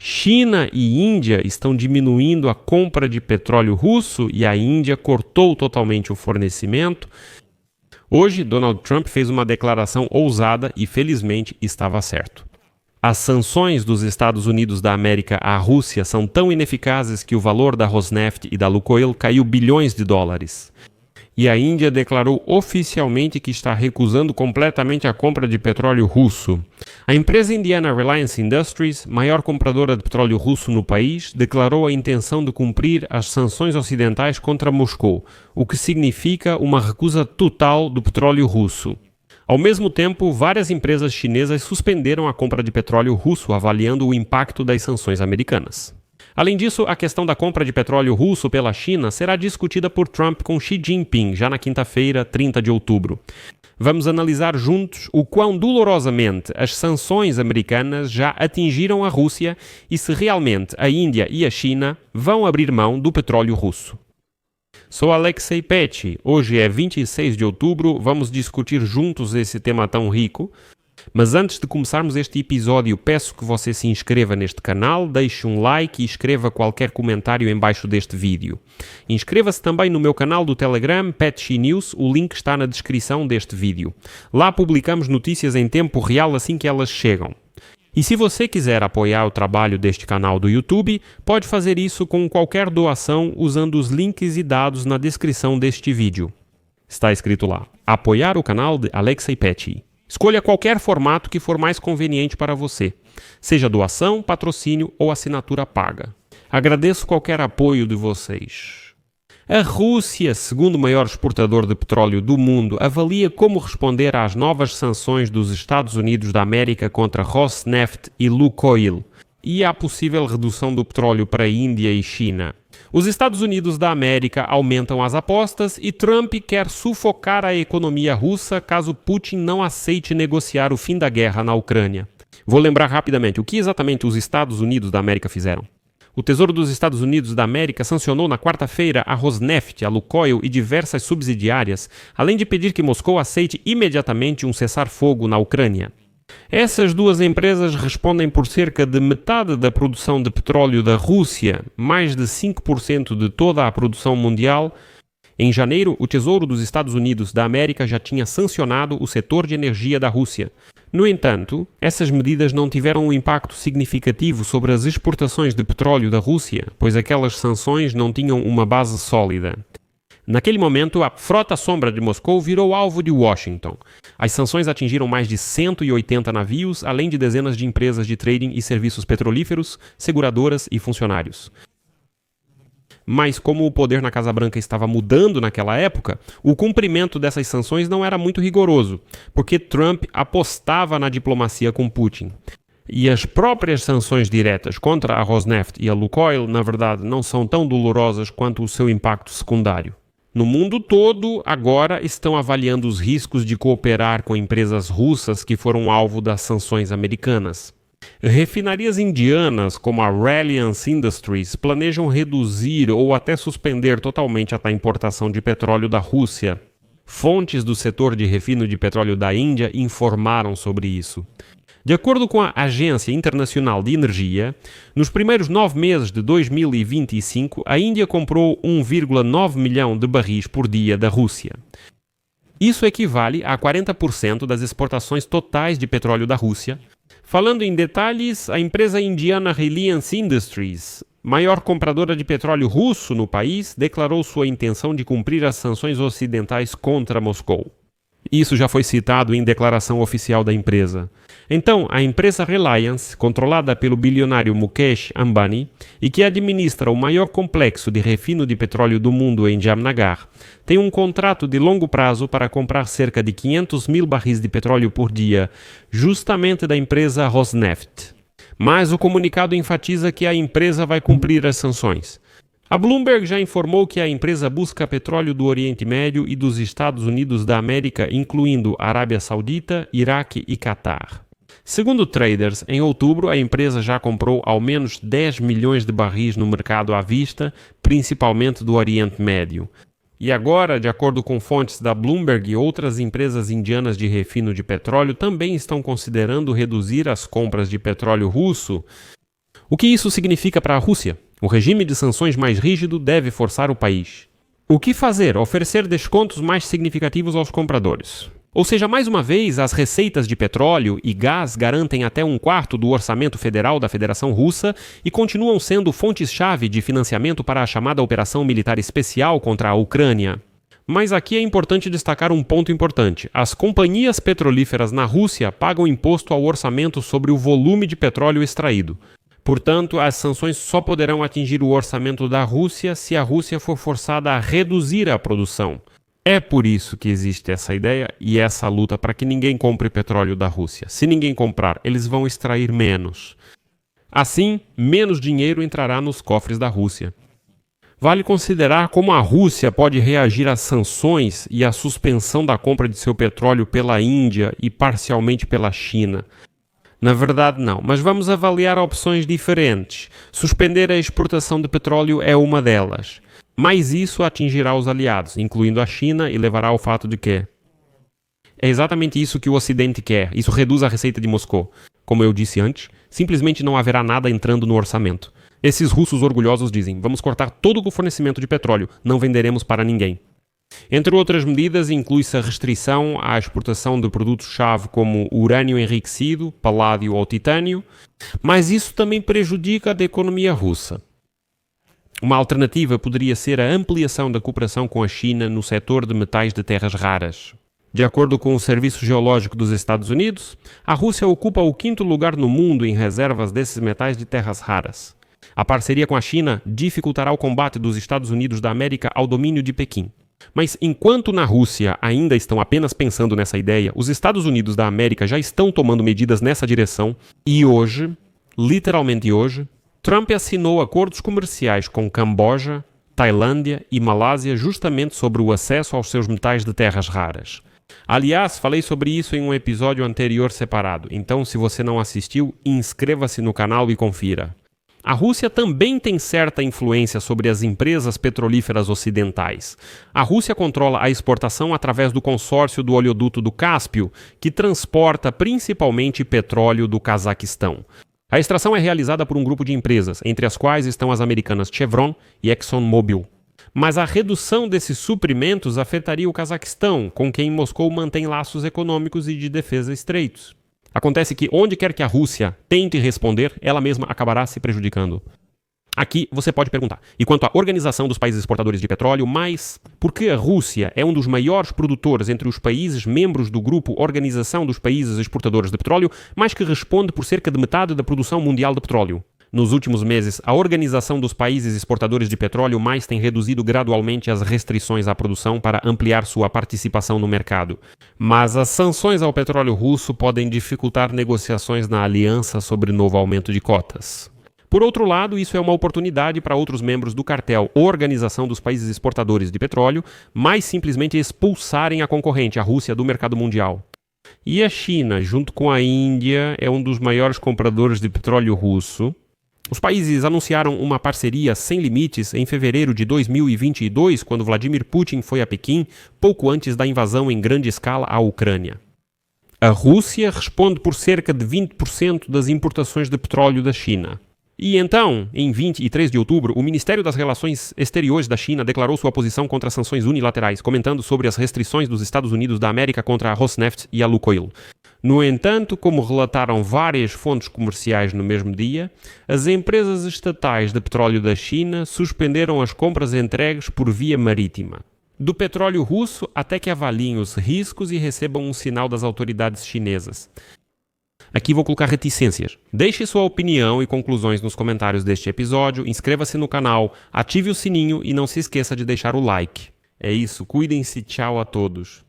China e Índia estão diminuindo a compra de petróleo russo e a Índia cortou totalmente o fornecimento. Hoje, Donald Trump fez uma declaração ousada e, felizmente, estava certo. As sanções dos Estados Unidos da América à Rússia são tão ineficazes que o valor da Rosneft e da Lukoil caiu bilhões de dólares. E a Índia declarou oficialmente que está recusando completamente a compra de petróleo russo. A empresa indiana Reliance Industries, maior compradora de petróleo russo no país, declarou a intenção de cumprir as sanções ocidentais contra Moscou, o que significa uma recusa total do petróleo russo. Ao mesmo tempo, várias empresas chinesas suspenderam a compra de petróleo russo, avaliando o impacto das sanções americanas. Além disso, a questão da compra de petróleo russo pela China será discutida por Trump com Xi Jinping já na quinta-feira, 30 de outubro. Vamos analisar juntos o quão dolorosamente as sanções americanas já atingiram a Rússia e se realmente a Índia e a China vão abrir mão do petróleo russo. Sou Alexei Petty. Hoje é 26 de outubro, vamos discutir juntos esse tema tão rico. Mas antes de começarmos este episódio, peço que você se inscreva neste canal, deixe um like e escreva qualquer comentário em baixo deste vídeo. Inscreva-se também no meu canal do Telegram, Petty News, o link está na descrição deste vídeo. Lá publicamos notícias em tempo real assim que elas chegam. E se você quiser apoiar o trabalho deste canal do YouTube, pode fazer isso com qualquer doação usando os links e dados na descrição deste vídeo. Está escrito lá, apoiar o canal de Alexei Petty. Escolha qualquer formato que for mais conveniente para você, seja doação, patrocínio ou assinatura paga. Agradeço qualquer apoio de vocês. A Rússia, segundo maior exportador de petróleo do mundo, avalia como responder às novas sanções dos Estados Unidos da América contra Rosneft e Lukoil e à possível redução do petróleo para a Índia e China. Os Estados Unidos da América aumentam as apostas e Trump quer sufocar a economia russa caso Putin não aceite negociar o fim da guerra na Ucrânia. Vou lembrar rapidamente o que exatamente os Estados Unidos da América fizeram. O Tesouro dos Estados Unidos da América sancionou na quarta-feira a Rosneft, a Lukoil e diversas subsidiárias, além de pedir que Moscou aceite imediatamente um cessar-fogo na Ucrânia. Essas duas empresas respondem por cerca de metade da produção de petróleo da Rússia, mais de 5% de toda a produção mundial. Em janeiro, o Tesouro dos Estados Unidos da América já tinha sancionado o setor de energia da Rússia. No entanto, essas medidas não tiveram um impacto significativo sobre as exportações de petróleo da Rússia, pois aquelas sanções não tinham uma base sólida. Naquele momento, a frota sombra de Moscou virou alvo de Washington. As sanções atingiram mais de 180 navios, além de dezenas de empresas de trading e serviços petrolíferos, seguradoras e funcionários. Mas como o poder na Casa Branca estava mudando naquela época, o cumprimento dessas sanções não era muito rigoroso, porque Trump apostava na diplomacia com Putin. E as próprias sanções diretas contra a Rosneft e a Lukoil, na verdade, não são tão dolorosas quanto o seu impacto secundário. No mundo todo, agora estão avaliando os riscos de cooperar com empresas russas que foram alvo das sanções americanas. Refinarias indianas, como a Reliance Industries, planejam reduzir ou até suspender totalmente a importação de petróleo da Rússia. Fontes do setor de refino de petróleo da Índia informaram sobre isso. De acordo com a Agência Internacional de Energia, nos primeiros 9 meses de 2025, a Índia comprou 1,9 milhão de barris por dia da Rússia. Isso equivale a 40% das exportações totais de petróleo da Rússia. Falando em detalhes, a empresa indiana Reliance Industries, maior compradora de petróleo russo no país, declarou sua intenção de cumprir as sanções ocidentais contra Moscou. Isso já foi citado em declaração oficial da empresa. Então, a empresa Reliance, controlada pelo bilionário Mukesh Ambani e que administra o maior complexo de refino de petróleo do mundo em Jamnagar, tem um contrato de longo prazo para comprar cerca de 500 mil barris de petróleo por dia, justamente da empresa Rosneft. Mas o comunicado enfatiza que a empresa vai cumprir as sanções. A Bloomberg já informou que a empresa busca petróleo do Oriente Médio e dos Estados Unidos da América, incluindo Arábia Saudita, Iraque e Catar. Segundo traders, em outubro a empresa já comprou ao menos 10 milhões de barris no mercado à vista, principalmente do Oriente Médio. E agora, de acordo com fontes da Bloomberg e outras empresas indianas de refino de petróleo, também estão considerando reduzir as compras de petróleo russo. O que isso significa para a Rússia? O regime de sanções mais rígido deve forçar o país. O que fazer? Oferecer descontos mais significativos aos compradores. Ou seja, mais uma vez, as receitas de petróleo e gás garantem até 1/4 do orçamento federal da Federação Russa e continuam sendo fontes-chave de financiamento para a chamada Operação Militar Especial contra a Ucrânia. Mas aqui é importante destacar um ponto importante. As companhias petrolíferas na Rússia pagam imposto ao orçamento sobre o volume de petróleo extraído. Portanto, as sanções só poderão atingir o orçamento da Rússia se a Rússia for forçada a reduzir a produção. É por isso que existe essa ideia e essa luta para que ninguém compre petróleo da Rússia. Se ninguém comprar, eles vão extrair menos. Assim, menos dinheiro entrará nos cofres da Rússia. Vale considerar como a Rússia pode reagir às sanções e à suspensão da compra de seu petróleo pela Índia e parcialmente pela China. Na verdade, não, mas vamos avaliar opções diferentes. Suspender a exportação de petróleo é uma delas. Mas isso atingirá os aliados, incluindo a China, e levará ao fato de que é exatamente isso que o Ocidente quer. Isso reduz a receita de Moscou. Como eu disse antes, simplesmente não haverá nada entrando no orçamento. Esses russos orgulhosos dizem: vamos cortar todo o fornecimento de petróleo, não venderemos para ninguém. Entre outras medidas, inclui-se a restrição à exportação de produtos-chave como urânio enriquecido, paládio ou titânio, mas isso também prejudica a economia russa. Uma alternativa poderia ser a ampliação da cooperação com a China no setor de metais de terras raras. De acordo com o Serviço Geológico dos Estados Unidos, a Rússia ocupa o 5º lugar no mundo em reservas desses metais de terras raras. A parceria com a China dificultará o combate dos Estados Unidos da América ao domínio de Pequim. Mas enquanto na Rússia ainda estão apenas pensando nessa ideia, os Estados Unidos da América já estão tomando medidas nessa direção e hoje, literalmente hoje, Trump assinou acordos comerciais com Camboja, Tailândia e Malásia justamente sobre o acesso aos seus metais de terras raras. Aliás, falei sobre isso em um episódio anterior separado, então se você não assistiu, inscreva-se no canal e confira. A Rússia também tem certa influência sobre as empresas petrolíferas ocidentais. A Rússia controla a exportação através do consórcio do oleoduto do Cáspio, que transporta principalmente petróleo do Cazaquistão. A extração é realizada por um grupo de empresas, entre as quais estão as americanas Chevron e ExxonMobil. Mas a redução desses suprimentos afetaria o Cazaquistão, com quem Moscou mantém laços econômicos e de defesa estreitos. Acontece que onde quer que a Rússia tente responder, ela mesma acabará se prejudicando. Aqui você pode perguntar, e quanto à organização dos países exportadores de petróleo, mas por que a Rússia é um dos maiores produtores entre os países membros do grupo Organização dos Países Exportadores de Petróleo, mas que responde por cerca de metade da produção mundial de petróleo? Nos últimos meses, a Organização dos Países Exportadores de Petróleo mais tem reduzido gradualmente as restrições à produção para ampliar sua participação no mercado. Mas as sanções ao petróleo russo podem dificultar negociações na aliança sobre novo aumento de cotas. Por outro lado, isso é uma oportunidade para outros membros do cartel Organização dos Países Exportadores de Petróleo mais simplesmente expulsarem a concorrente, a Rússia, do mercado mundial. E a China, junto com a Índia, é um dos maiores compradores de petróleo russo. Os países anunciaram uma parceria sem limites em fevereiro de 2022, quando Vladimir Putin foi a Pequim, pouco antes da invasão em grande escala à Ucrânia. A Rússia responde por cerca de 20% das importações de petróleo da China. E então, em 23 de outubro, o Ministério das Relações Exteriores da China declarou sua posição contra as sanções unilaterais, comentando sobre as restrições dos Estados Unidos da América contra a Rosneft e a Lukoil. No entanto, como relataram várias fontes comerciais no mesmo dia, as empresas estatais de petróleo da China suspenderam as compras entregues por via marítima do petróleo russo até que avaliem os riscos e recebam um sinal das autoridades chinesas. Aqui vou colocar reticências. Deixe sua opinião e conclusões nos comentários deste episódio, inscreva-se no canal, ative o sininho e não se esqueça de deixar o like. É isso, cuidem-se, tchau a todos.